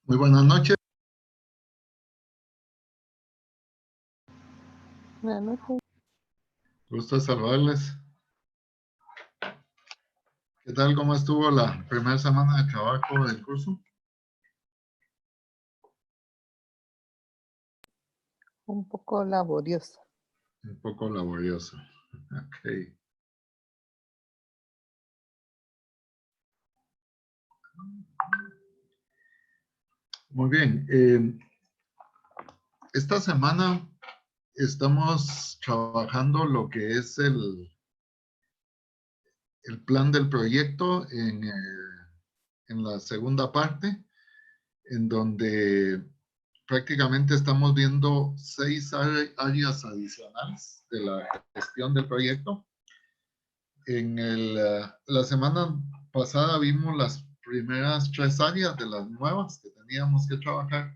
Muy buenas noches, Buenas noches. gusto saludarles. ¿Qué tal? ¿Cómo estuvo la primera semana de trabajo del curso? Un poco laboriosa. Un poco laborioso. Ok. Muy bien. Esta semana estamos trabajando lo que es el plan del proyecto en la segunda parte, en donde prácticamente estamos viendo 6 áreas adicionales de la gestión del proyecto. La semana pasada vimos las primeras 3 áreas de las nuevas que teníamos que trabajar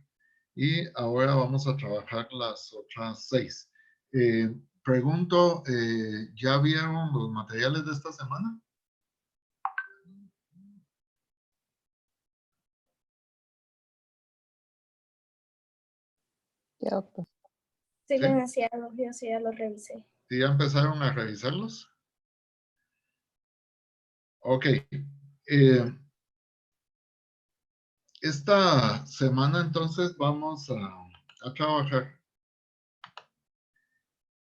y ahora vamos a trabajar las otras 6. Pregunto, ¿ya vieron los materiales de esta semana? Ya, doctor. Sí, ¿Sí? licenciado, yo sí ya lo revisé. ¿Sí ya empezaron a revisarlos? Ok. Esta semana entonces vamos a trabajar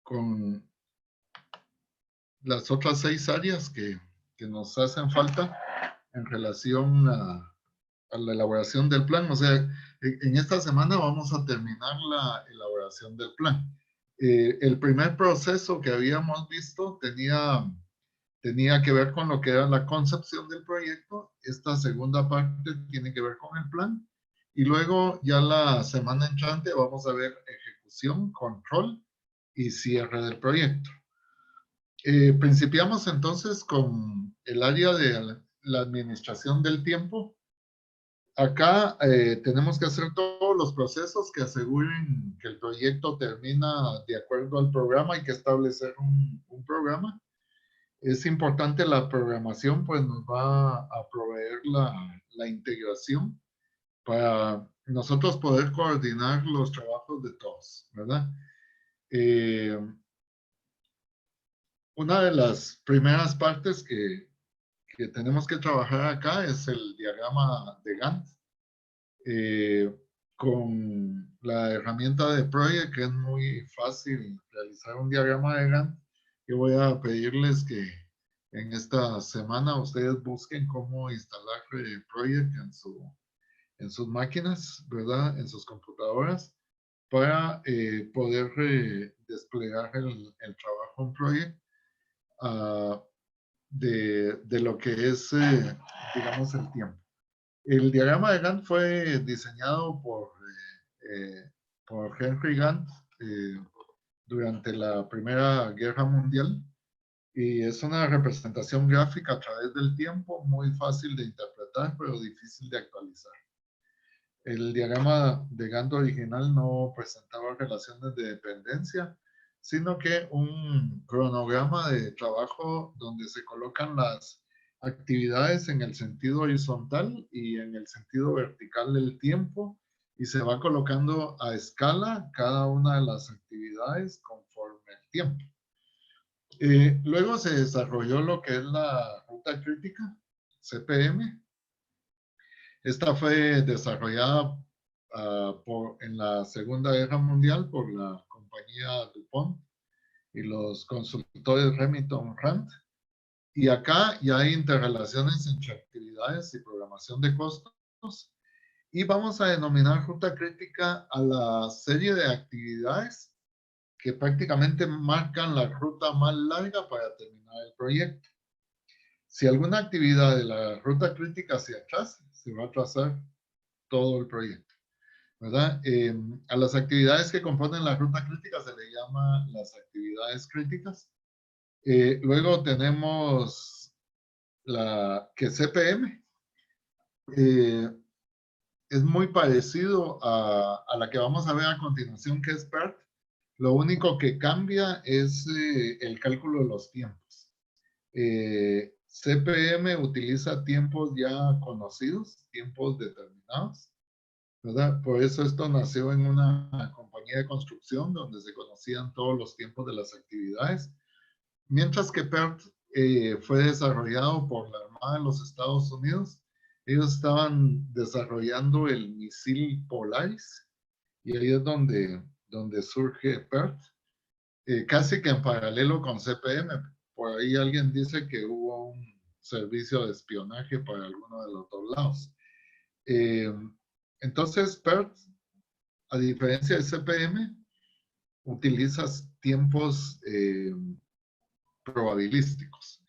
con las otras 6 áreas que nos hacen falta en relación a la elaboración del plan. O sea, en esta semana vamos a terminar la elaboración del plan. El primer proceso que habíamos visto tenía que ver con lo que era la concepción del proyecto. Esta segunda parte tiene que ver con el plan. Y luego ya la semana entrante vamos a ver ejecución, control y cierre del proyecto. Principiamos entonces con el área de la administración del tiempo. Acá tenemos que hacer todos los procesos que aseguren que el proyecto termina de acuerdo al programa. Hay que establecer un programa. Es importante la programación, pues nos va a proveer la integración para nosotros poder coordinar los trabajos de todos, ¿verdad? Eh, una de las primeras partes que tenemos que trabajar acá es el diagrama de Gantt. Con la herramienta de Project, que es muy fácil realizar un diagrama de Gantt. Yo voy a pedirles que en esta semana ustedes busquen cómo instalar Project en sus máquinas, ¿verdad? En sus computadoras, para poder desplegar el trabajo en Project de lo que es, digamos, el tiempo. El diagrama de Gantt fue diseñado por Henry Gantt durante la Primera Guerra Mundial y es una representación gráfica a través del tiempo, muy fácil de interpretar, pero difícil de actualizar. El diagrama de Gantt original no presentaba relaciones de dependencia, sino que un cronograma de trabajo donde se colocan las actividades en el sentido horizontal y en el sentido vertical del tiempo, y se va colocando a escala cada una de las actividades conforme el tiempo. Luego se desarrolló lo que es la ruta crítica, CPM. Esta fue desarrollada en la Segunda Guerra Mundial por la compañía DuPont y los consultores Remington Rand. Y acá ya hay interrelaciones entre actividades y programación de costos. Y vamos a denominar ruta crítica a la serie de actividades que prácticamente marcan la ruta más larga para terminar el proyecto. Si alguna actividad de la ruta crítica se atrasa, se va a atrasar todo el proyecto, ¿verdad? A las actividades que componen la ruta crítica se le llama las actividades críticas. Luego tenemos la que CPM. Es muy parecido a la que vamos a ver a continuación, que es PERT. Lo único que cambia es el cálculo de los tiempos. CPM utiliza tiempos ya conocidos, tiempos determinados, ¿verdad? Por eso esto nació en una compañía de construcción donde se conocían todos los tiempos de las actividades, mientras que PERT fue desarrollado por la Armada de los Estados Unidos. Ellos estaban desarrollando el misil Polaris y ahí es donde surge PERT, casi que en paralelo con CPM. Por ahí alguien dice que hubo un servicio de espionaje para alguno de los dos lados. Entonces, PERT, a diferencia de CPM, utiliza tiempos probabilísticos,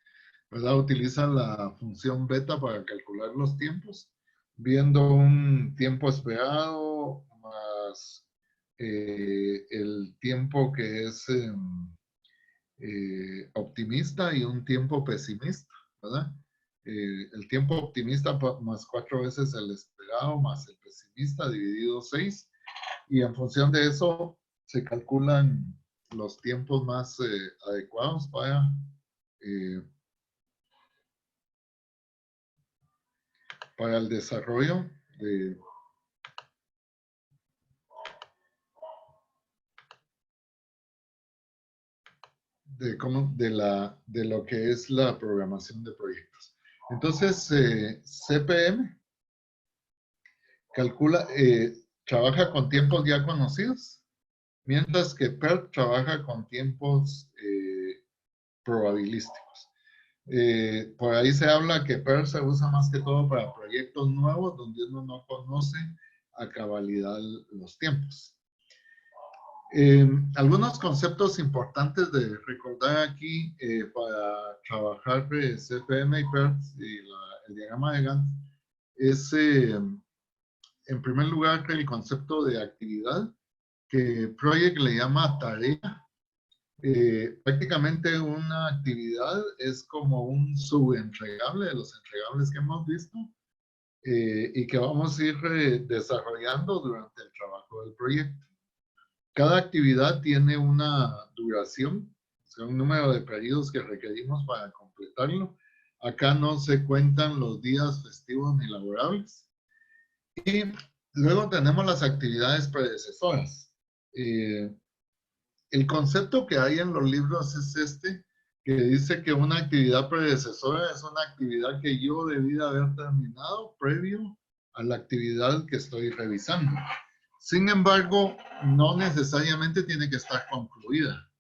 ¿verdad? Utiliza la función beta para calcular los tiempos, viendo un tiempo esperado más el tiempo que es optimista y un tiempo pesimista, ¿verdad? El tiempo optimista más 4 veces el esperado más el pesimista dividido 6, y en función de eso se calculan los tiempos más adecuados para el desarrollo de lo que es la programación de proyectos. Entonces, CPM trabaja con tiempos ya conocidos, mientras que PERT trabaja con tiempos probabilísticos. Por ahí se habla que PERT se usa más que todo para proyectos nuevos donde uno no conoce a cabalidad los tiempos. Algunos conceptos importantes de recordar aquí para trabajar CPM y PERT y el diagrama de Gantt es, en primer lugar, el concepto de actividad, que Project le llama tarea. Prácticamente una actividad es como un subentregable de los entregables que hemos visto y que vamos a ir desarrollando durante el trabajo del proyecto. Cada actividad tiene una duración, o sea, un número de periodos que requerimos para completarlo. Acá no se cuentan los días festivos ni laborables. Y luego tenemos las actividades predecesoras. El concepto que hay en los libros es este, que dice que una actividad predecesora es una actividad que yo debí de haber terminado previo a la actividad que estoy revisando. Sin embargo, no necesariamente tiene que estar concluida.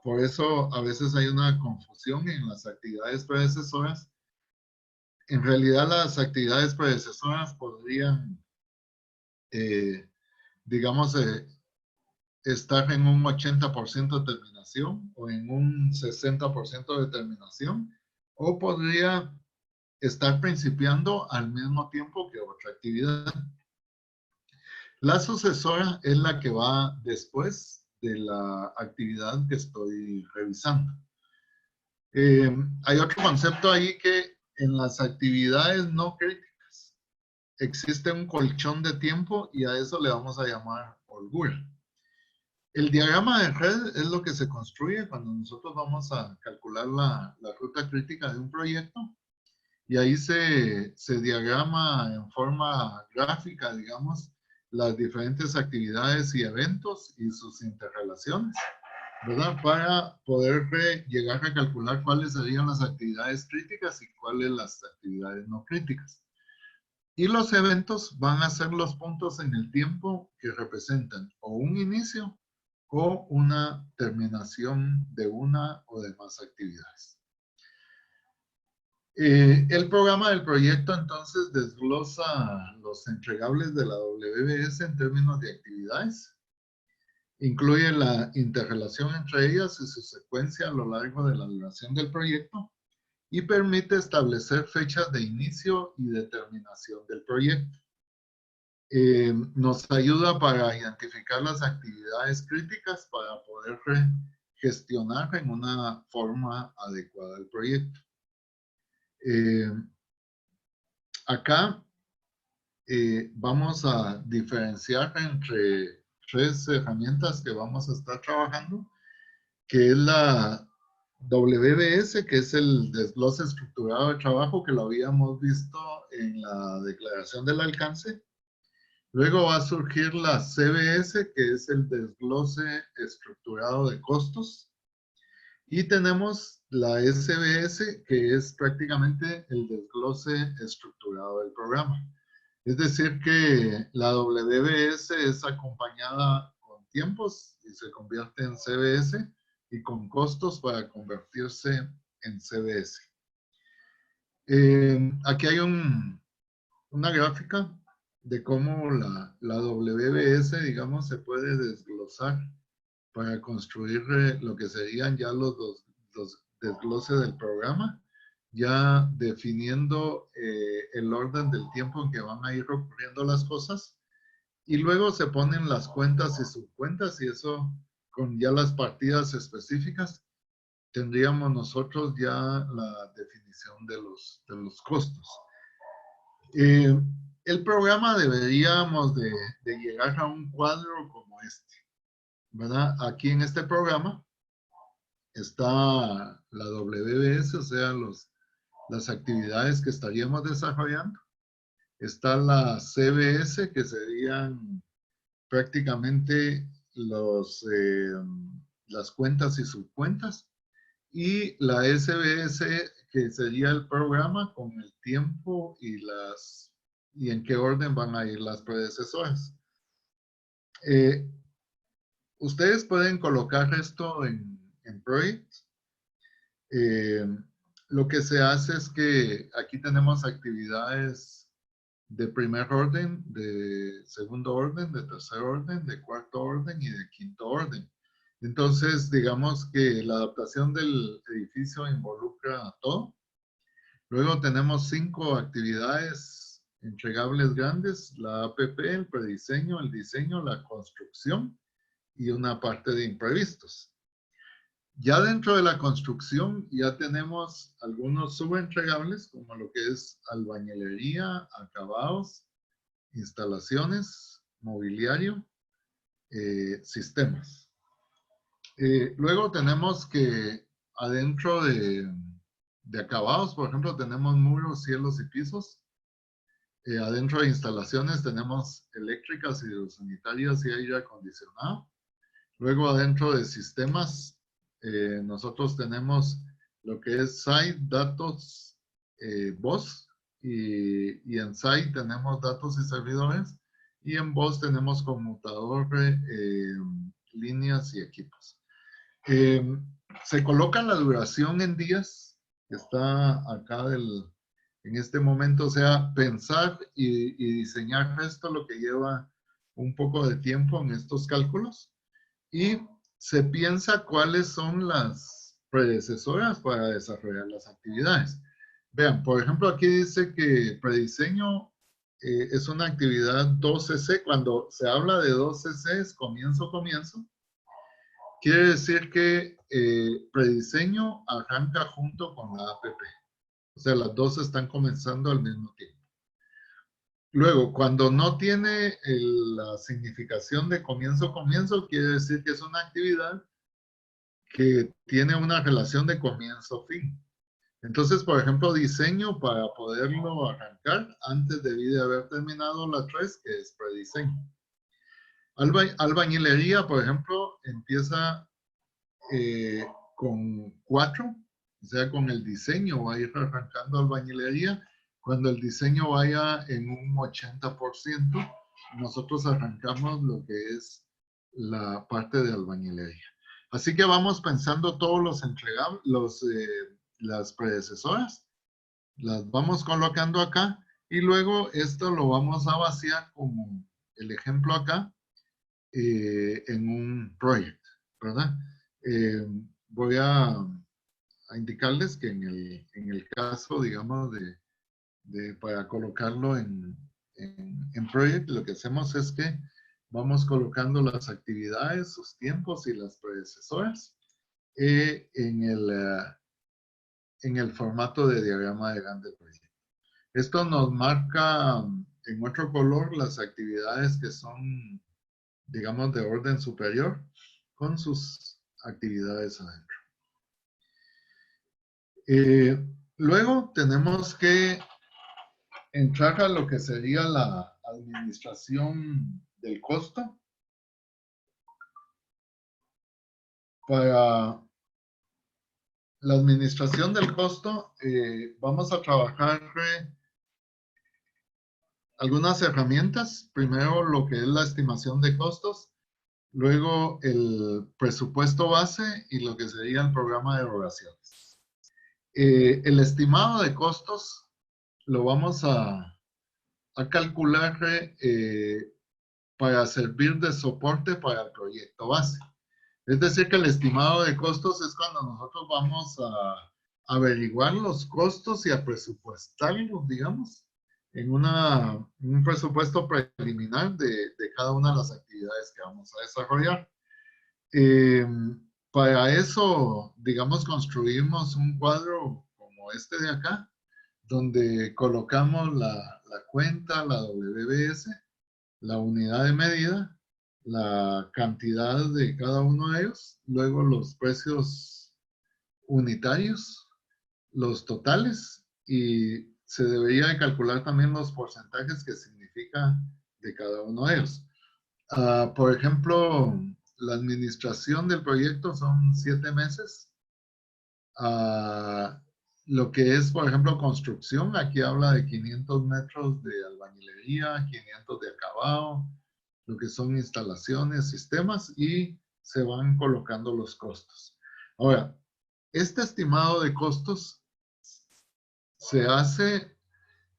Por eso a veces hay una confusión en las actividades predecesoras. En realidad las actividades predecesoras podrían, digamos, estar en un 80% de terminación o en un 60% de terminación, o podría estar principiando al mismo tiempo que otra actividad. La sucesora es la que va después de la actividad que estoy revisando. Hay otro concepto ahí que en las actividades no críticas existe un colchón de tiempo y a eso le vamos a llamar holgura. El diagrama de red es lo que se construye cuando nosotros vamos a calcular la ruta crítica de un proyecto, y ahí se diagrama en forma gráfica, digamos, las diferentes actividades y eventos y sus interrelaciones, ¿verdad? Para poder llegar a calcular cuáles serían las actividades críticas y cuáles las actividades no críticas. Y los eventos van a ser los puntos en el tiempo que representan o un inicio o una terminación de una o de más actividades. El programa del proyecto entonces desglosa los entregables de la WBS en términos de actividades. Incluye la interrelación entre ellas y su secuencia a lo largo de la duración del proyecto y permite establecer fechas de inicio y de terminación del proyecto. Nos ayuda para identificar las actividades críticas para poder gestionar en una forma adecuada el proyecto. Acá vamos a diferenciar entre 3 herramientas que vamos a estar trabajando, que es la WBS, que es el desglose estructurado de trabajo que lo habíamos visto en la declaración del alcance. Luego va a surgir la CBS, que es el desglose estructurado de costos. Y tenemos la SBS, que es prácticamente el desglose estructurado del programa. Es decir, que la WBS es acompañada con tiempos y se convierte en CBS y con costos para convertirse en CBS. Aquí hay una gráfica de cómo la WBS, digamos, se puede desglosar para construir lo que serían ya los desgloses del programa, ya definiendo el orden del tiempo en que van a ir ocurriendo las cosas, y luego se ponen las cuentas y subcuentas, y eso con ya las partidas específicas, tendríamos nosotros ya la definición de los costos. El programa deberíamos de llegar a un cuadro como este, ¿verdad? Aquí en este programa está la WBS, o sea, las actividades que estaríamos desarrollando. Está la CBS, que serían prácticamente las cuentas y subcuentas. Y la SBS, que sería el programa con el tiempo y en qué orden van a ir las predecesoras. Ustedes pueden colocar esto en Project. Lo que se hace es que aquí tenemos actividades de primer orden, de segundo orden, de tercer orden, de cuarto orden y de quinto orden. Entonces, digamos que la adaptación del edificio involucra a todo. Luego tenemos 5 actividades entregables grandes: la APP, el prediseño, el diseño, la construcción y una parte de imprevistos. Ya dentro de la construcción ya tenemos algunos subentregables, como lo que es albañilería, acabados, instalaciones, mobiliario, sistemas. Luego tenemos que adentro de acabados, por ejemplo, tenemos muros, cielos y pisos. Adentro de instalaciones tenemos eléctricas, hidrosanitarias y aire acondicionado. Luego adentro de sistemas, nosotros tenemos lo que es site, datos, voz, y en site tenemos datos y servidores, y en voz tenemos conmutador, líneas y equipos. Se coloca la duración en días, que está acá en este momento, o sea, pensar y diseñar esto lo que lleva un poco de tiempo en estos cálculos. Y se piensa cuáles son las predecesoras para desarrollar las actividades. Vean, por ejemplo, aquí dice que prediseño es una actividad 2CC. Cuando se habla de 2CC es comienzo. Quiere decir que prediseño arranca junto con la APP. O sea, las dos están comenzando al mismo tiempo. Luego, cuando no tiene la significación de comienzo, quiere decir que es una actividad que tiene una relación de comienzo-fin. Entonces, por ejemplo, diseño, para poderlo arrancar, antes debí de haber terminado la 3, que es prediseño. Albañilería, por ejemplo, empieza con 4, o sea, con el diseño va a ir arrancando albañilería. Cuando el diseño vaya en un 80%, nosotros arrancamos lo que es la parte de albañilería. Así que vamos pensando todos los entregables, las predecesoras, las vamos colocando acá, y luego esto lo vamos a vaciar como el ejemplo acá en un project, ¿verdad? Voy a indicarles que en el caso, digamos, para colocarlo en project, lo que hacemos es que vamos colocando las actividades, sus tiempos y las predecesoras en el formato de diagrama de Gantt del proyecto. Esto nos marca en otro color las actividades que son, digamos, de orden superior, con sus actividades adentro. Luego tenemos que entrar a lo que sería a administración del costo. Para la administración del costo, vamos a trabajar algunas herramientas. Primero, lo que es la estimación de costos. Luego, el presupuesto base y lo que sería el programa de erogaciones. El estimado de costos lo vamos a calcular para servir de soporte para el proyecto base. Es decir, que el estimado de costos es cuando nosotros vamos a averiguar los costos y a presupuestarlos, digamos, en un presupuesto preliminar de cada una de las actividades que vamos a desarrollar. Para eso, digamos, construimos un cuadro como este de acá, donde colocamos la cuenta, la WBS, la unidad de medida, la cantidad de cada uno de ellos, luego los precios unitarios, los totales, y se debería de calcular también los porcentajes que significa de cada uno de ellos. Por ejemplo, la administración del proyecto son 7 meses. Lo que es, por ejemplo, construcción, aquí habla de 500 metros de albañilería, 500 de acabado, lo que son instalaciones, sistemas, y se van colocando los costos. Ahora, este estimado de costos se hace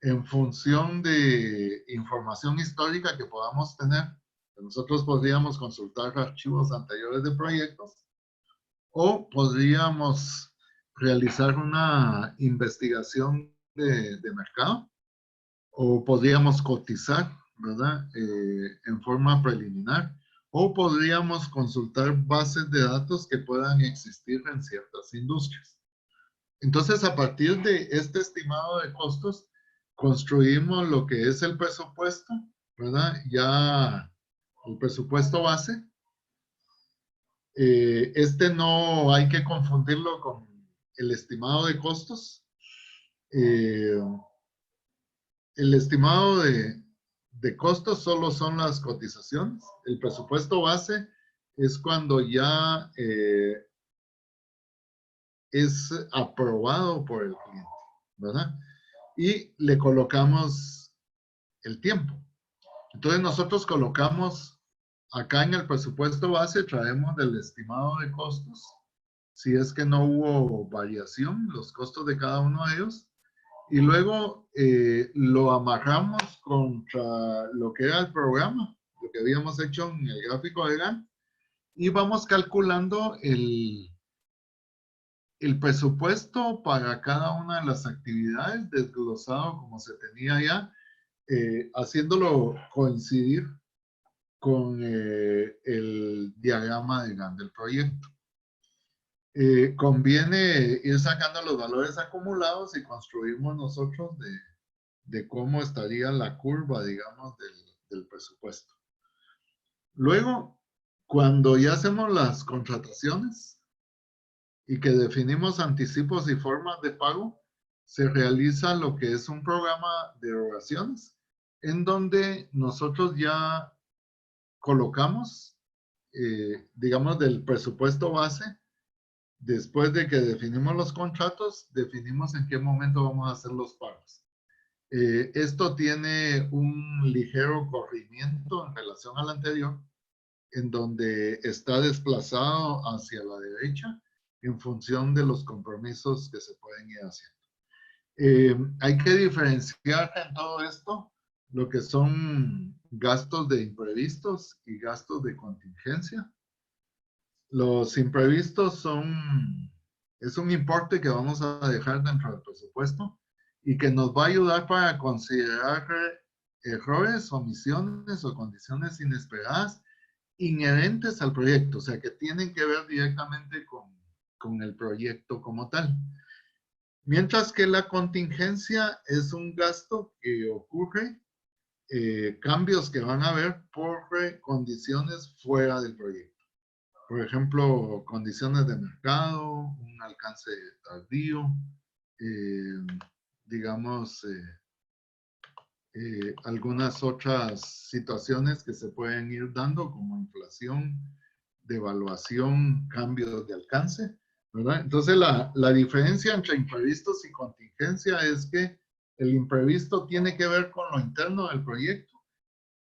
en función de información histórica que podamos tener. Nosotros podríamos consultar archivos anteriores de proyectos o podríamos realizar una investigación de mercado o podríamos cotizar, ¿verdad? En forma preliminar, o podríamos consultar bases de datos que puedan existir en ciertas industrias. Entonces, a partir de este estimado de costos, construimos lo que es el presupuesto, ¿verdad? Ya el presupuesto base. Este no hay que confundirlo con el estimado de costos. El estimado de costos solo son las cotizaciones. El presupuesto base es cuando ya es aprobado por el cliente, ¿verdad? Y le colocamos el tiempo. Entonces nosotros colocamos acá en el presupuesto base, traemos del estimado de costos, si es que no hubo variación, los costos de cada uno de ellos, y luego lo amarramos contra lo que era el programa, lo que habíamos hecho en el gráfico de Gantt, y vamos calculando el presupuesto para cada una de las actividades, desglosado como se tenía ya, haciéndolo coincidir con el diagrama de Gantt del proyecto. Conviene ir sacando los valores acumulados y construimos nosotros de cómo estaría la curva, digamos, del presupuesto. Luego, cuando ya hacemos las contrataciones y que definimos anticipos y formas de pago, se realiza lo que es un programa de erogaciones, en donde nosotros ya colocamos, digamos, del presupuesto base. Después de que definimos los contratos, definimos en qué momento vamos a hacer los pagos. Esto tiene un ligero corrimiento en relación al anterior, en donde está desplazado hacia la derecha en función de los compromisos que se pueden ir haciendo. Hay que diferenciar en todo esto lo que son gastos de imprevistos y gastos de contingencia. Los imprevistos es un importe que vamos a dejar dentro del presupuesto y que nos va a ayudar para considerar errores, omisiones o condiciones inesperadas inherentes al proyecto, o sea, que tienen que ver directamente con el proyecto como tal. Mientras que la contingencia es un gasto que ocurre, cambios que van a haber por condiciones fuera del proyecto. Por ejemplo, condiciones de mercado, un alcance tardío, digamos, algunas otras situaciones que se pueden ir dando, como inflación, devaluación, cambios de alcance, ¿verdad? Entonces, la diferencia entre imprevistos y contingencia es que el imprevisto tiene que ver con lo interno del proyecto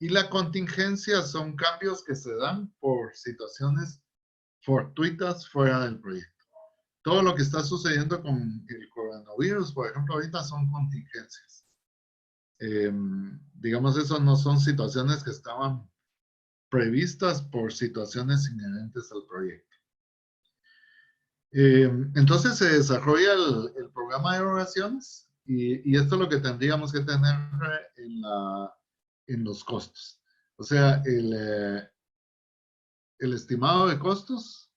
y la contingencia son cambios que se dan por situaciones fortuitas fuera del proyecto. Todo lo que está sucediendo con el coronavirus, por ejemplo, ahorita son contingencias. Digamos, eso no son situaciones que estaban previstas por situaciones inherentes al proyecto. Entonces se desarrolla el programa de evaluaciones y esto es lo que tendríamos que tener en los costos. O sea, el estimado de costos,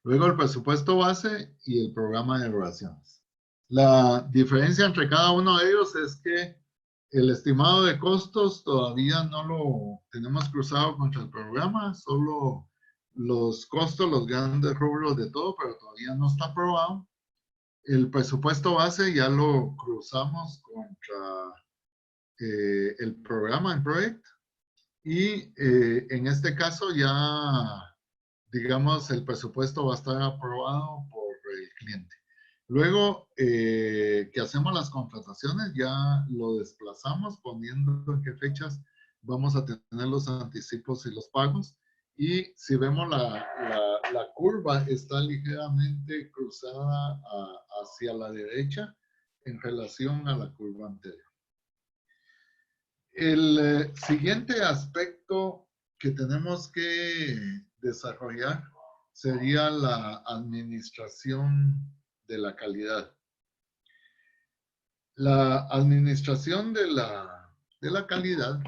luego el presupuesto base y el programa de evaluaciones. La diferencia entre cada uno de ellos es que el estimado de costos todavía no lo tenemos cruzado contra el programa, solo los costos, los grandes rubros de todo, pero todavía no está aprobado. El presupuesto base ya lo cruzamos contra el programa en proyecto y en este caso ya, digamos, el presupuesto va a estar aprobado por el cliente. Luego que hacemos las contrataciones, ya lo desplazamos poniendo en qué fechas vamos a tener los anticipos y los pagos. Y si vemos la curva está ligeramente cruzada hacia la derecha en relación a la curva anterior. El siguiente aspecto que tenemos que desarrollar sería la administración de la calidad. La administración de la calidad,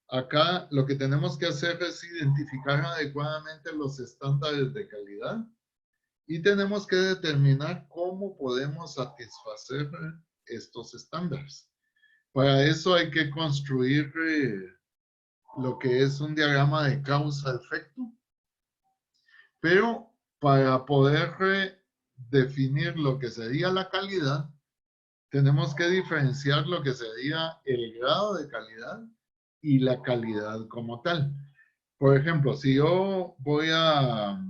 acá lo que tenemos que hacer es identificar adecuadamente los estándares de calidad y tenemos que determinar cómo podemos satisfacer estos estándares. Para eso hay que construir lo que es un diagrama de causa-efecto, pero para poder definir lo que sería la calidad, tenemos que diferenciar lo que sería el grado de calidad y la calidad como tal. Por ejemplo, si yo voy a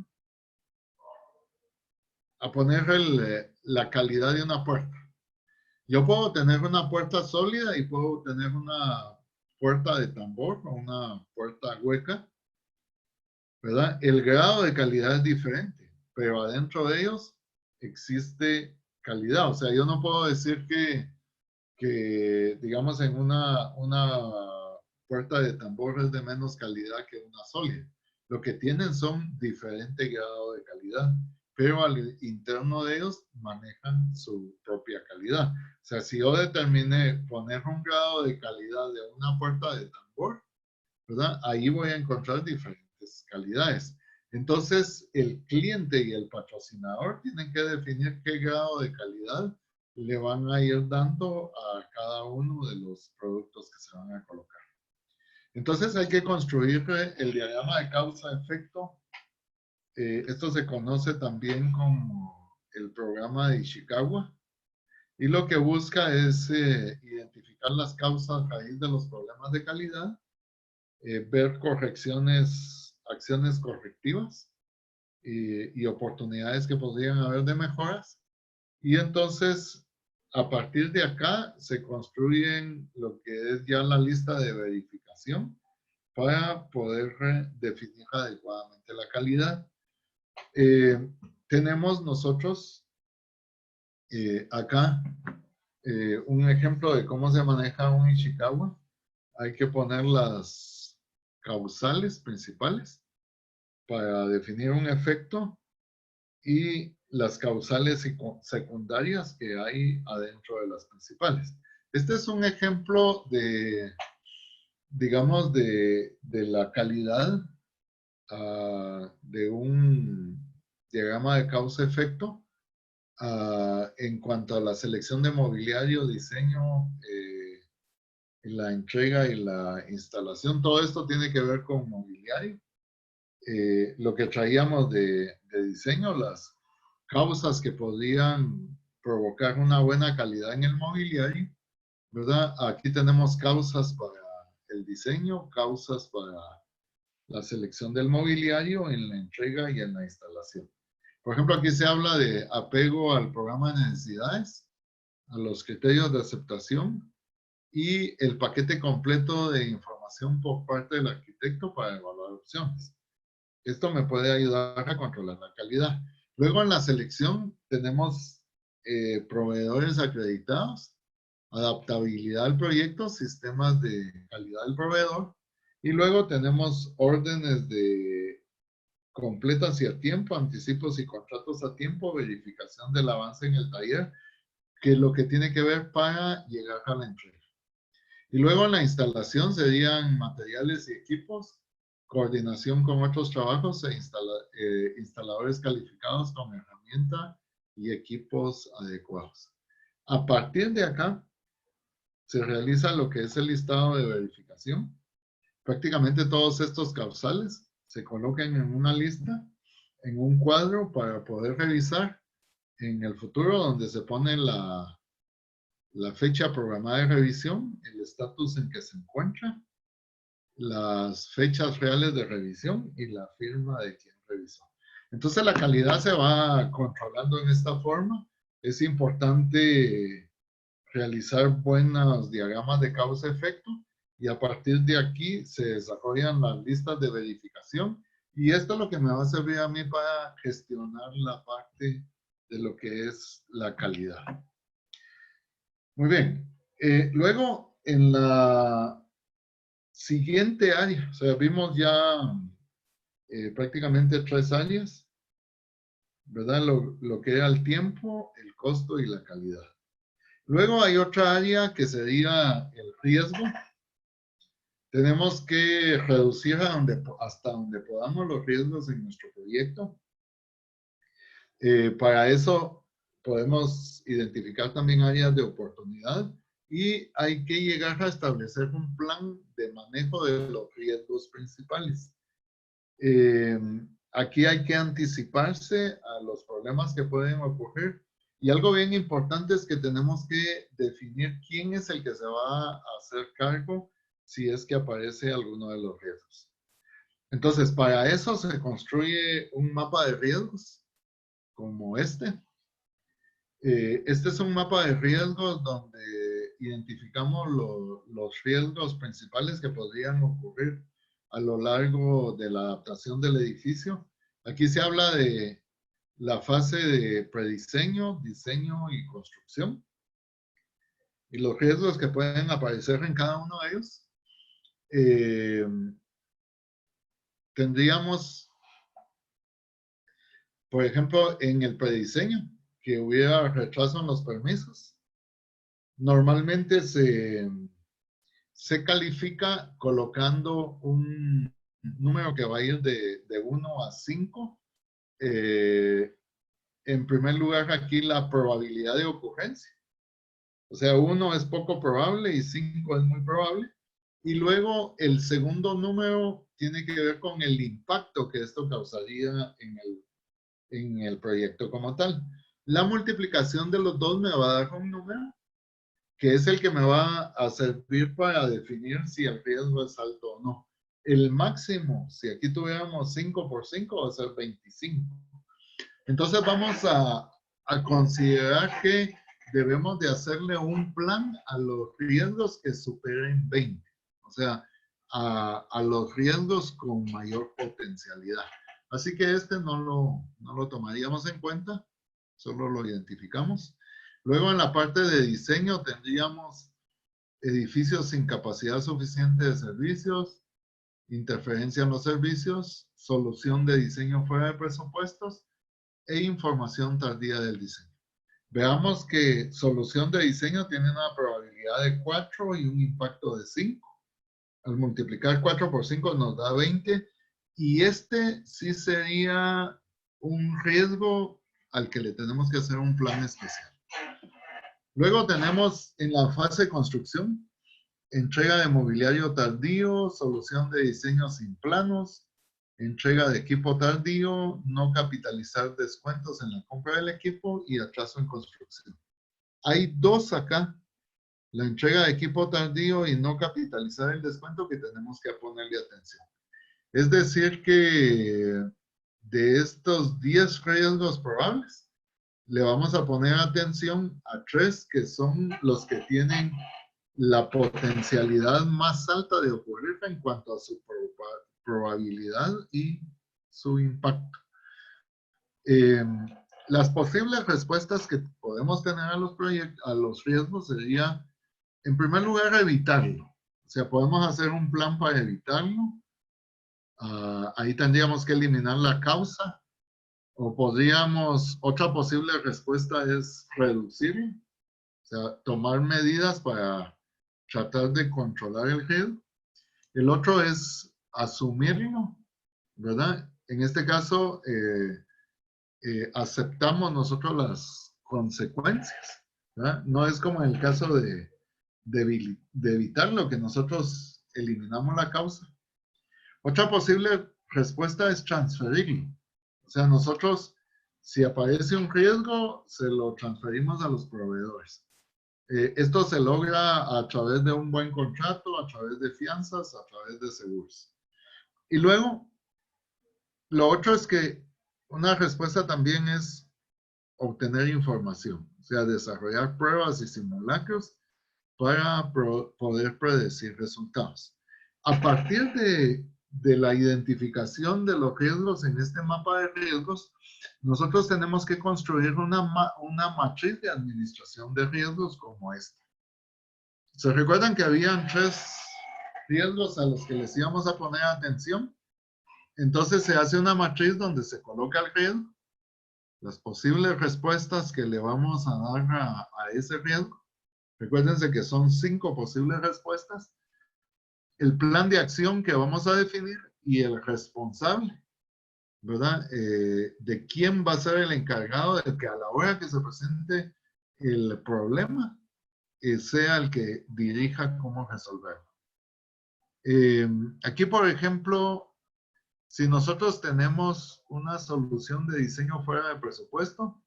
poner la calidad de una puerta, yo puedo tener una puerta sólida y puedo tener una puerta de tambor o una puerta hueca, ¿verdad? El grado de calidad es diferente, pero adentro de ellos existe calidad. O sea, yo no puedo decir que digamos, en una puerta de tambor es de menos calidad que una sólida. Lo que tienen son diferentes grados de calidad, pero al interno de ellos manejan su propia calidad. O sea, si yo determiné poner un grado de calidad de una puerta de tambor, ¿verdad? Ahí voy a encontrar diferentes calidades. Entonces, el cliente y el patrocinador tienen que definir qué grado de calidad le van a ir dando a cada uno de los productos que se van a colocar. Entonces, hay que construir el diagrama de causa-efecto. Esto se conoce también como el programa de Ishikawa. Y lo que busca es identificar las causas raíz de los problemas de calidad, ver correcciones, acciones correctivas y oportunidades que podrían haber de mejoras. Y entonces, a partir de acá, se construyen lo que es ya la lista de verificación para poder definir adecuadamente la calidad. Tenemos nosotros acá un ejemplo de cómo se maneja un Ishikawa. Hay que poner las causales principales para definir un efecto y las causales secundarias que hay adentro de las principales. Este es un ejemplo de, digamos, de la calidad de un diagrama de causa-efecto en cuanto a la selección de mobiliario, diseño, la entrega y la instalación. Todo esto tiene que ver con mobiliario. Lo que traíamos de diseño, las causas que podían provocar una buena calidad en el mobiliario ¿verdad? Aquí tenemos causas para el diseño, causas para la selección del mobiliario en la entrega y en la instalación. Por ejemplo, aquí se habla de apego al programa de necesidades, a los criterios de aceptación y el paquete completo de información por parte del arquitecto para evaluar opciones. Esto me puede ayudar a controlar la calidad. Luego en la selección tenemos proveedores acreditados, adaptabilidad al proyecto, sistemas de calidad del proveedor, y luego tenemos órdenes de completas y a tiempo, anticipos y contratos a tiempo, verificación del avance en el taller, que es lo que tiene que ver para llegar a la entrega. Y luego en la instalación serían materiales y equipos, coordinación con otros trabajos e instaladores calificados con herramienta y equipos adecuados. A partir de acá, se realiza lo que es el listado de verificación. Prácticamente todos estos causales se colocan en una lista, en un cuadro para poder revisar en el futuro, donde se pone la fecha programada de revisión, el estatus en que se encuentra, las fechas reales de revisión y la firma de quien revisó. Entonces la calidad se va controlando en esta forma. Es importante realizar buenos diagramas de causa-efecto y a partir de aquí se desarrollan las listas de verificación y esto es lo que me va a servir a mí para gestionar la parte de lo que es la calidad. Muy bien. Luego, en la siguiente área, o sea, vimos ya prácticamente 3 áreas, ¿verdad? Lo que era el tiempo, el costo y la calidad. Luego hay otra área que sería el riesgo. Tenemos que reducir hasta donde podamos los riesgos en nuestro proyecto. Para eso podemos identificar también áreas de oportunidad y hay que llegar a establecer un plan de manejo de los riesgos principales. Aquí hay que anticiparse a los problemas que pueden ocurrir. Y algo bien importante es que tenemos que definir quién es el que se va a hacer cargo si es que aparece alguno de los riesgos. Entonces, para eso se construye un mapa de riesgos como este. Este es un mapa de riesgos donde identificamos los riesgos principales que podrían ocurrir a lo largo de la adaptación del edificio. Aquí se habla de la fase de prediseño, diseño y construcción y los riesgos que pueden aparecer en cada uno de ellos. Tendríamos, por ejemplo, en el prediseño, que hubiera retraso en los permisos. Normalmente se califica colocando un número que va a ir de 1 a 5. En primer lugar, aquí la probabilidad de ocurrencia. O sea, 1 es poco probable y 5 es muy probable. Y luego el segundo número tiene que ver con el impacto que esto causaría en el proyecto como tal. La multiplicación de los dos me va a dar un número que es el que me va a servir para definir si el riesgo es alto o no. El máximo, si aquí tuviéramos 5 por 5, va a ser 25. Entonces vamos a considerar que debemos de hacerle un plan a los riesgos que superen 20. O sea, a los riesgos con mayor potencialidad. Así que este no lo tomaríamos en cuenta, solo lo identificamos. Luego en la parte de diseño tendríamos edificios sin capacidad suficiente de servicios, interferencia en los servicios, solución de diseño fuera de presupuestos e información tardía del diseño. Veamos que solución de diseño tiene una probabilidad de 4 y un impacto de 5. Al multiplicar 4 por 5 nos da 20 y este sí sería un riesgo al que le tenemos que hacer un plan especial. Luego tenemos en la fase de construcción, entrega de mobiliario tardío, solución de diseño sin planos, entrega de equipo tardío, no capitalizar descuentos en la compra del equipo y atraso en construcción. Hay 2 acá la entrega de equipo tardío y no capitalizar el descuento que tenemos que ponerle atención. Es decir que de estos 10 riesgos probables, le vamos a poner atención a 3 que son los que tienen la potencialidad más alta de ocurrir en cuanto a su probabilidad y su impacto. Las posibles respuestas que podemos tener a los riesgos sería, en primer lugar, evitarlo. O sea, podemos hacer un plan para evitarlo. Ahí tendríamos que eliminar la causa. O podríamos, otra posible respuesta es reducirlo. O sea, tomar medidas para tratar de controlar el riesgo. El otro es asumirlo, ¿verdad? En este caso, aceptamos nosotros las consecuencias, ¿verdad? No es como en el caso de evitarlo, que nosotros eliminamos la causa. Otra posible respuesta es transferirlo. O sea, nosotros, si aparece un riesgo, se lo transferimos a los proveedores. Esto se logra a través de un buen contrato, a través de fianzas, a través de seguros. Y luego, lo otro es que una respuesta también es obtener información, o sea, desarrollar pruebas y simulacros para poder predecir resultados. A partir de la identificación de los riesgos en este mapa de riesgos, nosotros tenemos que construir una matriz de administración de riesgos como esta. ¿Se recuerdan que habían 3 riesgos a los que les íbamos a poner atención? Entonces se hace una matriz donde se coloca el riesgo, las posibles respuestas que le vamos a dar a ese riesgo. Recuérdense que son 5 posibles respuestas. El plan de acción que vamos a definir y el responsable, ¿verdad? De quién va a ser el encargado de que a la hora que se presente el problema, sea el que dirija cómo resolverlo. Aquí, por ejemplo, si nosotros tenemos una solución de diseño fuera de presupuesto,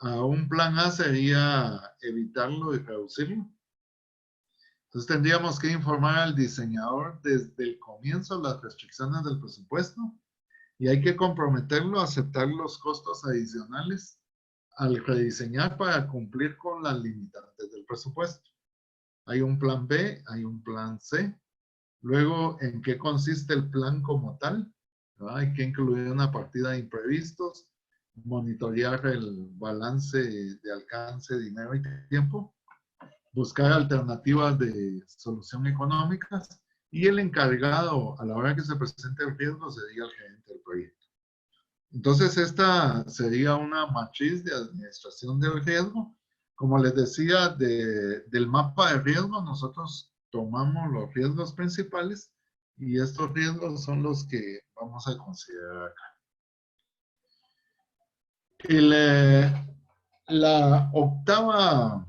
un plan A sería evitarlo y reducirlo. Entonces tendríamos que informar al diseñador desde el comienzo las restricciones del presupuesto y hay que comprometerlo a aceptar los costos adicionales al rediseñar para cumplir con las limitantes del presupuesto. Hay un plan B, hay un plan C. Luego, ¿en qué consiste el plan como tal? Hay que incluir una partida de imprevistos, monitorear el balance de alcance, dinero y tiempo, buscar alternativas de solución económicas y el encargado a la hora que se presente el riesgo sería el gerente del proyecto. Entonces esta sería una matriz de administración del riesgo. Como les decía, del mapa de riesgo nosotros tomamos los riesgos principales y estos riesgos son los que vamos a considerar acá. La octava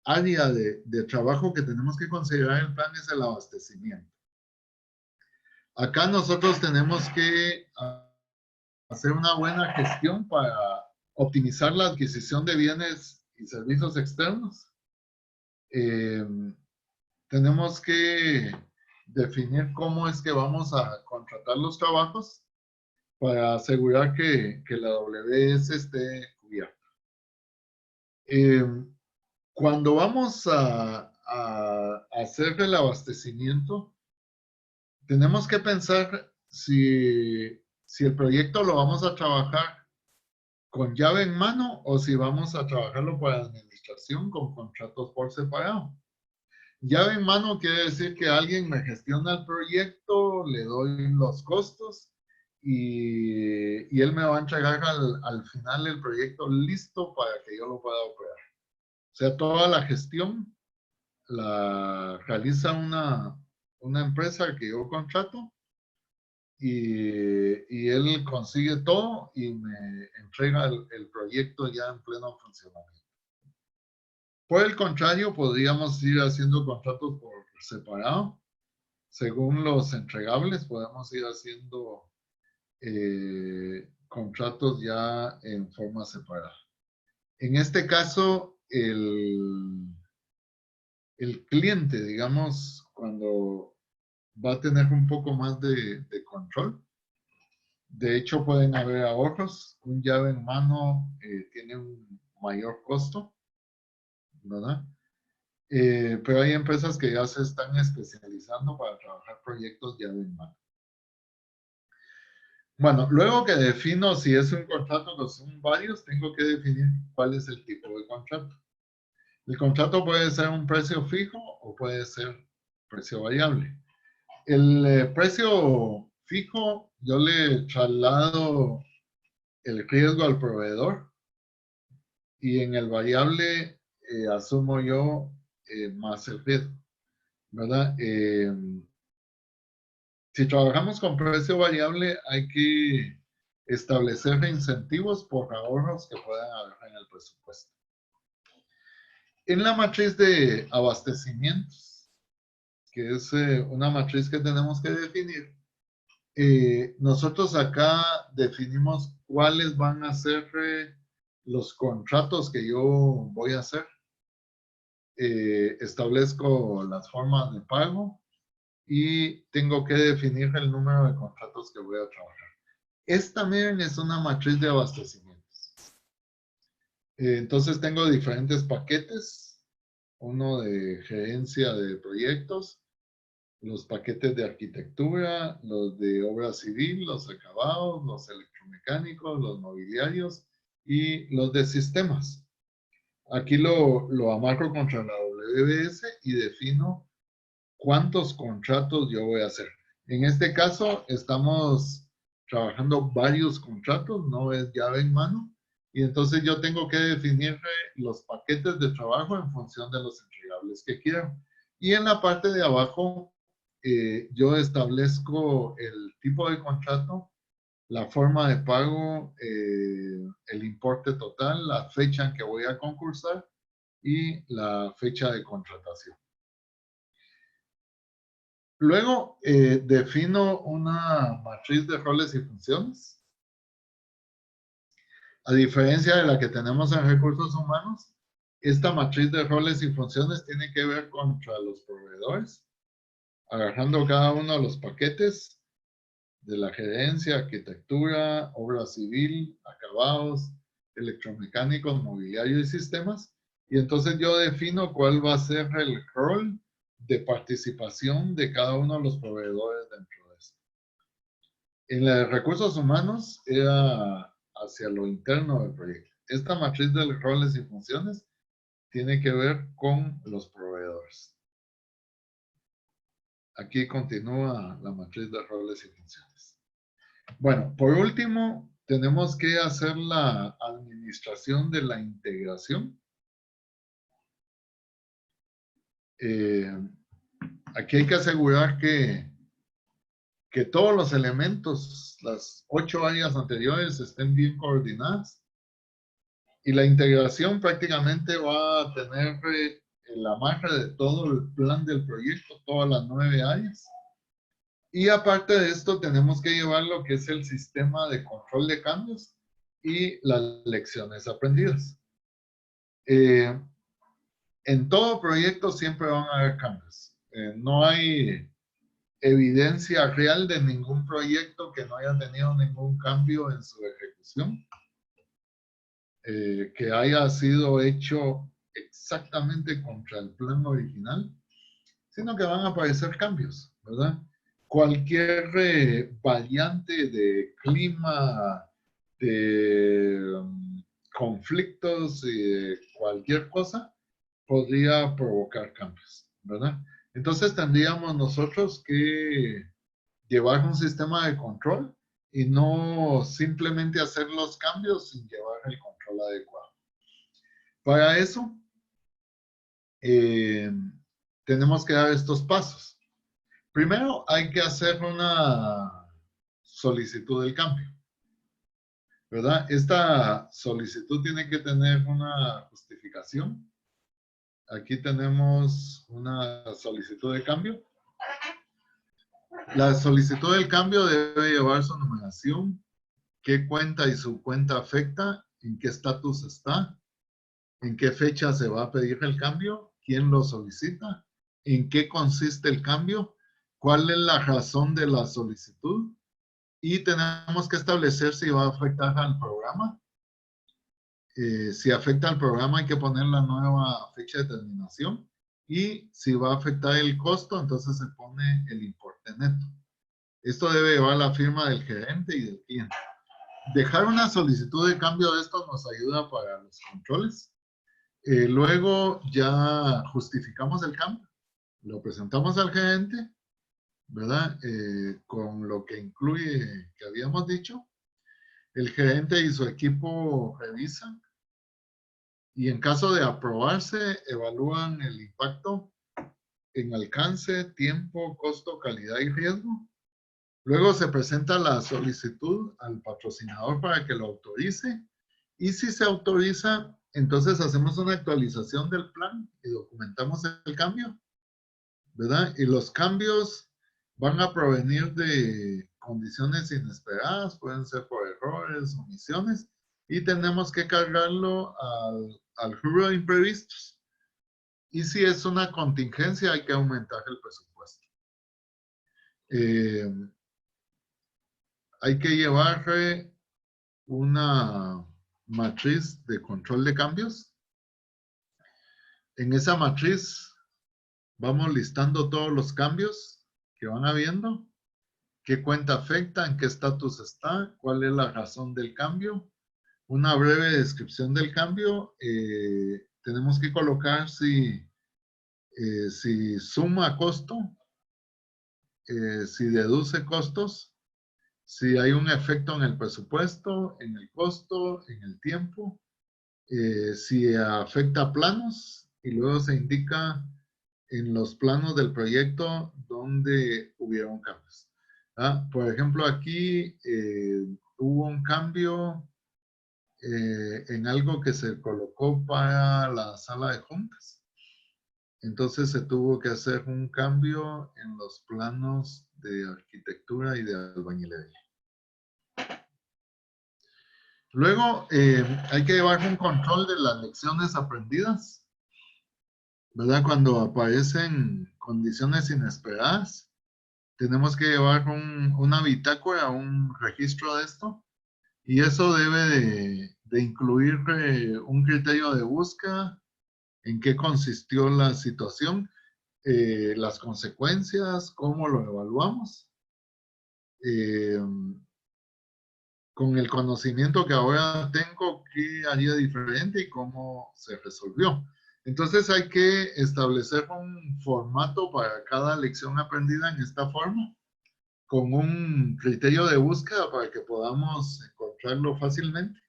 área de trabajo que tenemos que considerar en el plan es el abastecimiento. Acá nosotros tenemos que hacer una buena gestión para optimizar la adquisición de bienes y servicios externos. Tenemos que definir cómo es que vamos a contratar los trabajos para asegurar que la WS esté cubierta. Cuando vamos a hacer el abastecimiento, tenemos que pensar si el proyecto lo vamos a trabajar con llave en mano o si vamos a trabajarlo por administración con contratos por separado. Llave en mano quiere decir que alguien me gestiona el proyecto, le doy los costos y él me va a entregar al final el proyecto listo para que yo lo pueda operar. O sea, toda la gestión la realiza una empresa que yo contrato y él consigue todo y me entrega el proyecto ya en pleno funcionamiento. Por el contrario, podríamos ir haciendo contratos por separado. Según los entregables, podemos ir haciendo contratos ya en forma separada. En este caso, el cliente, digamos, cuando va a tener un poco más de control. De hecho, pueden haber ahorros. Un llave en mano tiene un mayor costo, ¿verdad? Pero hay empresas que ya se están especializando para trabajar proyectos llave en mano. Bueno, luego que defino si es un contrato o son varios, tengo que definir cuál es el tipo de contrato. El contrato puede ser un precio fijo o puede ser precio variable. El precio fijo, yo le traslado el riesgo al proveedor y en el variable asumo yo más el riesgo, ¿verdad? Si trabajamos con precio variable, hay que establecer incentivos por ahorros que puedan haber en el presupuesto. En la matriz de abastecimientos, que es una matriz que tenemos que definir, nosotros acá definimos cuáles van a ser los contratos que yo voy a hacer. Establezco las formas de pago y tengo que definir el número de contratos que voy a trabajar. Esta, miren, es una matriz de abastecimientos. Entonces tengo diferentes paquetes. Uno de gerencia de proyectos, los paquetes de arquitectura, los de obra civil, los acabados, los electromecánicos, los mobiliarios y los de sistemas. Aquí lo amarro contra la WBS y defino cuántos contratos yo voy a hacer. En este caso estamos trabajando varios contratos, no es llave en mano, y entonces yo tengo que definir los paquetes de trabajo en función de los entregables que quiero. Y en la parte de abajo yo establezco el tipo de contrato, la forma de pago, el importe total, la fecha en que voy a concursar y la fecha de contratación. Luego defino una matriz de roles y funciones. A diferencia de la que tenemos en recursos humanos, esta matriz de roles y funciones tiene que ver contra los proveedores, agarrando cada uno de los paquetes de la gerencia, arquitectura, obra civil, acabados, electromecánicos, mobiliario y sistemas. Y entonces yo defino cuál va a ser el rol de participación de cada uno de los proveedores dentro de esto. En los recursos humanos era hacia lo interno del proyecto. Esta matriz de roles y funciones tiene que ver con los proveedores. Aquí continúa la matriz de roles y funciones. Bueno, por último, tenemos que hacer la administración de la integración. Aquí hay que asegurar que todos los elementos, las 8 áreas anteriores, estén bien coordinadas. Y la integración prácticamente va a tener el amarre de todo el plan del proyecto, todas las 9 áreas. Y aparte de esto, tenemos que llevar lo que es el sistema de control de cambios y las lecciones aprendidas. En todo proyecto siempre van a haber cambios. No hay evidencia real de ningún proyecto que no haya tenido ningún cambio en su ejecución, que haya sido hecho exactamente contra el plan original, sino que van a aparecer cambios, ¿verdad? Cualquier variante de clima, de conflictos y de cualquier cosa podría provocar cambios, ¿verdad? Entonces tendríamos nosotros que llevar un sistema de control y no simplemente hacer los cambios sin llevar el control adecuado. Para eso, tenemos que dar estos pasos. Primero, hay que hacer una solicitud del cambio, ¿verdad? Esta solicitud tiene que tener una justificación. Aquí tenemos una solicitud de cambio. La solicitud del cambio debe llevar su numeración, qué cuenta y subcuenta afecta, en qué estatus está, en qué fecha se va a pedir el cambio quién lo solicita, en qué consiste el cambio, cuál es la razón de la solicitud y tenemos que establecer si va a afectar al programa. Si afecta al programa hay que poner la nueva fecha de terminación y si va a afectar el costo, entonces se pone el importe neto. Esto debe llevar la firma del gerente y del cliente. Dejar una solicitud de cambio de esto nos ayuda para los controles. Luego ya justificamos el cambio, lo presentamos al gerente, ¿verdad? Con lo que incluye que habíamos dicho. El gerente y su equipo revisan y en caso de aprobarse, evalúan el impacto en alcance, tiempo, costo, calidad y riesgo. Luego se presenta la solicitud al patrocinador para que lo autorice. Y si se autoriza, entonces hacemos una actualización del plan y documentamos el cambio, ¿verdad? Y los cambios van a provenir de condiciones inesperadas, pueden ser por errores, omisiones, y tenemos que cargarlo al rubro de imprevistos. Y si es una contingencia, hay que aumentar el presupuesto. Hay que llevar una matriz de control de cambios. En esa matriz vamos listando todos los cambios que van habiendo, qué cuenta afecta, en qué estatus está, cuál es la razón del cambio, una breve descripción del cambio. Tenemos que colocar si suma costo, si deduce costos, si hay un efecto en el presupuesto, en el costo, en el tiempo, si afecta planos y luego se indica en los planos del proyecto donde hubieron cambios. Por ejemplo, aquí hubo un cambio en algo que se colocó para la sala de juntas. Entonces se tuvo que hacer un cambio en los planos de arquitectura y de albañilería. Luego hay que llevar un control de las lecciones aprendidas, ¿verdad? Cuando aparecen condiciones inesperadas, tenemos que llevar una bitácora, un registro de esto. Y eso debe de incluir un criterio de búsqueda, en qué consistió la situación, las consecuencias, cómo lo evaluamos, con el conocimiento que ahora tengo, qué haría diferente y cómo se resolvió. Entonces hay que establecer un formato para cada lección aprendida en esta forma, con un criterio de búsqueda para que podamos encontrarlo fácilmente.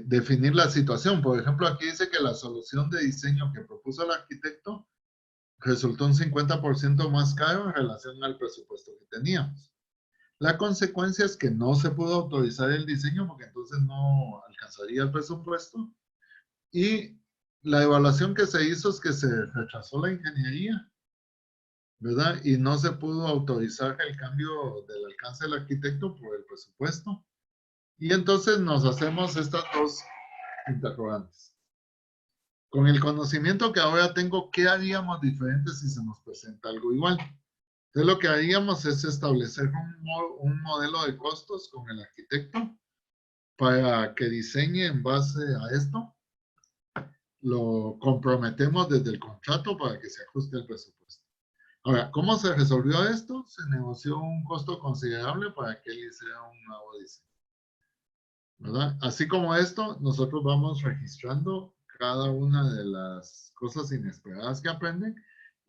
Definir la situación. Por ejemplo, aquí dice que la solución de diseño que propuso el arquitecto resultó un 50% más caro en relación al presupuesto que teníamos. La consecuencia es que no se pudo autorizar el diseño porque entonces no alcanzaría el presupuesto. Y la evaluación que se hizo es que se rechazó la ingeniería, ¿verdad? Y no se pudo autorizar el cambio del alcance del arquitecto por el presupuesto. Y entonces nos hacemos estas dos interrogantes. Con el conocimiento que ahora tengo, ¿qué haríamos diferente si se nos presenta algo igual? Entonces lo que haríamos es establecer un modelo de costos con el arquitecto para que diseñe en base a esto. Lo comprometemos desde el contrato para que se ajuste el presupuesto. Ahora, ¿cómo se resolvió esto? Se negoció un costo considerable para que él hiciera un nuevo diseño, ¿verdad? Así como esto, nosotros vamos registrando cada una de las cosas inesperadas que aprenden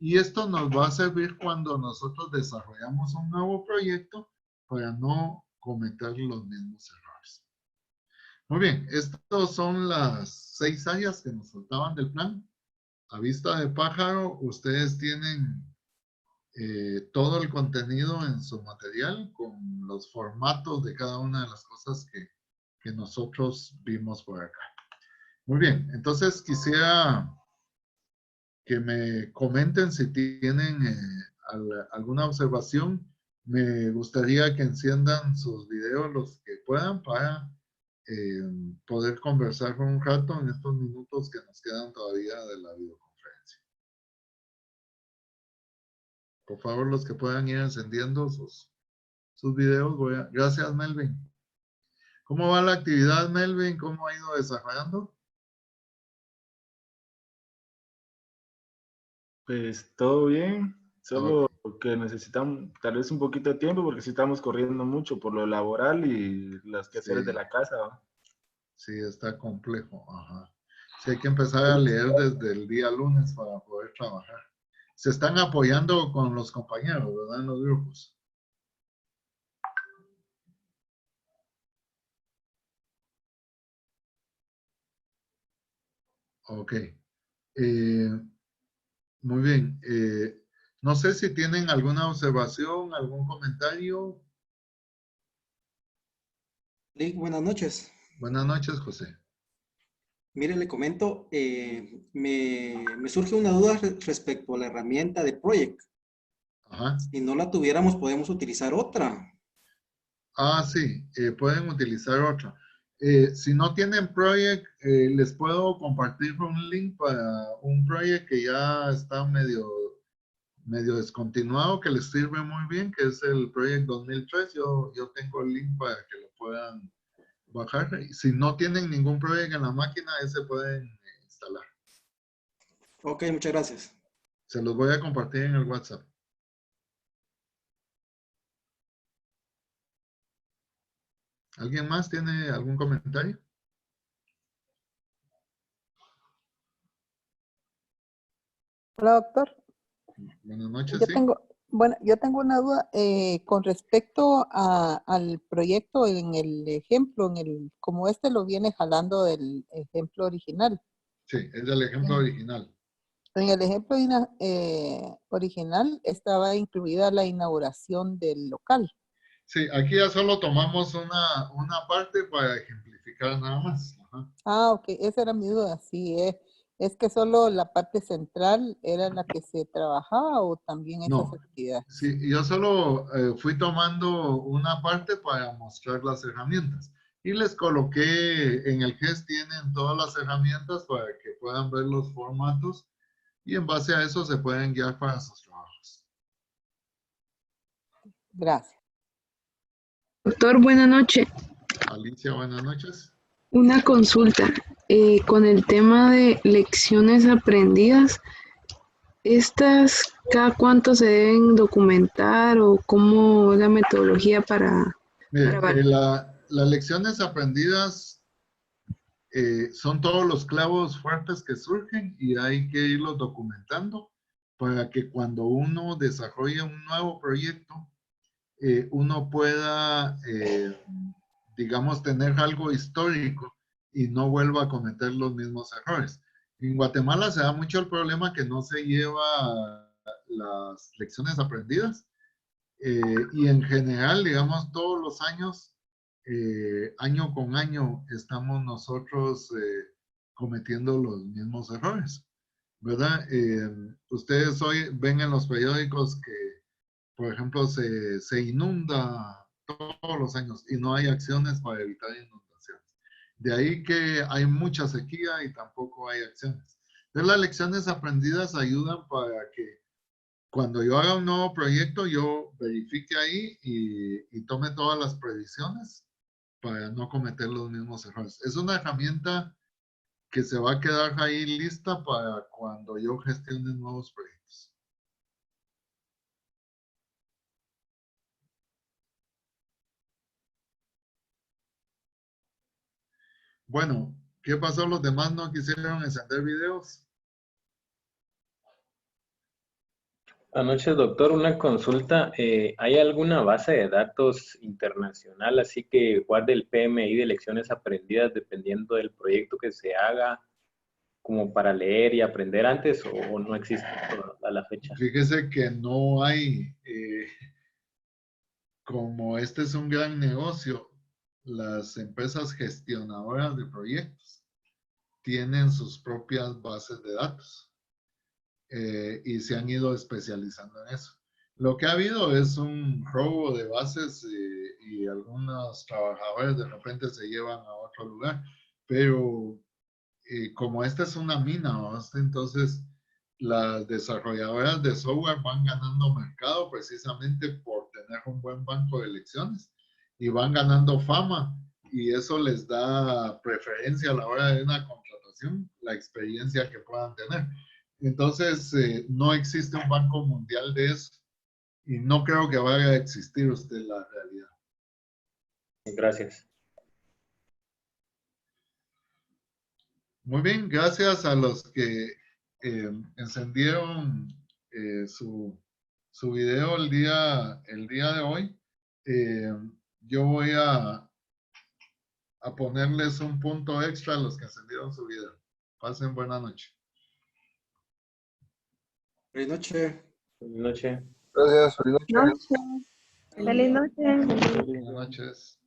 y esto nos va a servir cuando nosotros desarrollamos un nuevo proyecto para no cometer los mismos errores. Muy bien, estas son las 6 áreas que nos faltaban del plan. A vista de pájaro, ustedes tienen todo el contenido en su material con los formatos de cada una de las cosas que nosotros vimos por acá. Muy bien, entonces quisiera que me comenten si tienen alguna observación. Me gustaría que enciendan sus videos los que puedan para poder conversar un rato en estos minutos que nos quedan todavía de la videoconferencia. Por favor, los que puedan ir encendiendo sus videos. Gracias, Melvin. ¿Cómo va la actividad, Melvin? ¿Cómo ha ido desarrollando? Pues todo bien, solo Ok. que necesitamos tal vez un poquito de tiempo porque sí estamos corriendo mucho por lo laboral y los quehaceres de Sí, la casa, ¿va? sí, está complejo. Ajá. Sí, hay que empezar a leer desde el día lunes para poder trabajar. Se están apoyando con los compañeros, ¿verdad? En los grupos. Ok. Muy bien. No sé si tienen alguna observación, algún comentario. Sí, buenas noches. Buenas noches, José. Mire, le comento, me surge una duda respecto a la herramienta de Project. Ajá. Si no la tuviéramos, podemos utilizar otra. Ah, sí, pueden utilizar otra. Si no tienen Project, les puedo compartir un link para un Project que ya está medio descontinuado, que les sirve muy bien, que es el Project 2003. Yo tengo el link para que lo puedan bajar. Si no tienen ningún Project en la máquina, ese pueden instalar. Ok, muchas gracias. Se los voy a compartir en el WhatsApp. ¿Alguien más tiene algún comentario? Hola, doctor. Buenas noches, Yo sí. tengo, bueno, yo tengo una duda con respecto al proyecto en el ejemplo, como este lo viene jalando del ejemplo original. Sí, es el ejemplo En, original. en el ejemplo original estaba incluida la inauguración del local. Sí, aquí ya solo tomamos una parte para ejemplificar nada más. Ajá. Ah, ok, esa era mi duda. Sí, es que solo la parte central era la que se trabajaba o también esas No, actividades. sí, yo solo fui tomando una parte para mostrar las herramientas y les coloqué en el GES tienen todas las herramientas para que puedan ver los formatos y en base a eso se pueden guiar para sus trabajos. Gracias. Doctor, buenas noches. Alicia, buenas noches. Una consulta. Con el tema de lecciones aprendidas, ¿estas cada cuánto se deben documentar o cómo es la metodología para Mire, evaluar? las lecciones aprendidas son todos los clavos fuertes que surgen y hay que irlos documentando para que cuando uno desarrolle un nuevo proyecto, uno pueda, digamos, tener algo histórico y no vuelva a cometer los mismos errores. En Guatemala se da mucho el problema que no se lleva las lecciones aprendidas y en general, digamos, todos los años, año con año, estamos nosotros cometiendo los mismos errores, ¿verdad? Ustedes hoy ven en los periódicos que, por ejemplo, se inunda todos los años y no hay acciones para evitar inundaciones. De ahí que hay mucha sequía y tampoco hay acciones. Entonces, las lecciones aprendidas ayudan para que cuando yo haga un nuevo proyecto, yo verifique ahí y tome todas las previsiones para no cometer los mismos errores. Es una herramienta que se va a quedar ahí lista para cuando yo gestione nuevos proyectos. Bueno, ¿qué pasó? Los demás no quisieron encender videos. Buenas noches, doctor. Una consulta. ¿Hay alguna base de datos internacional así que guarde el PMI de lecciones aprendidas dependiendo del proyecto que se haga, como para leer y aprender antes, o no existe a la fecha? Fíjese que no hay, como este es un gran negocio, las empresas gestionadoras de proyectos tienen sus propias bases de datos. Y se han ido especializando en eso. Lo que ha habido es un robo de bases y algunos trabajadores de repente se llevan a otro lugar, pero como esta es una mina, ¿no? Entonces las desarrolladoras de software van ganando mercado precisamente por tener un buen banco de elecciones y van ganando fama y eso les da preferencia a la hora de una contratación, la experiencia que puedan tener. Entonces, no existe un banco mundial de eso y no creo que vaya a existir usted la realidad. Gracias. Muy bien, gracias a los que encendieron su video el día de hoy. Yo voy a ponerles un punto extra a los que encendieron su video. Pasen buena noche. Buenas noches. Buenas noches. Gracias, feliz noche. Feliz noche. Buenas noches.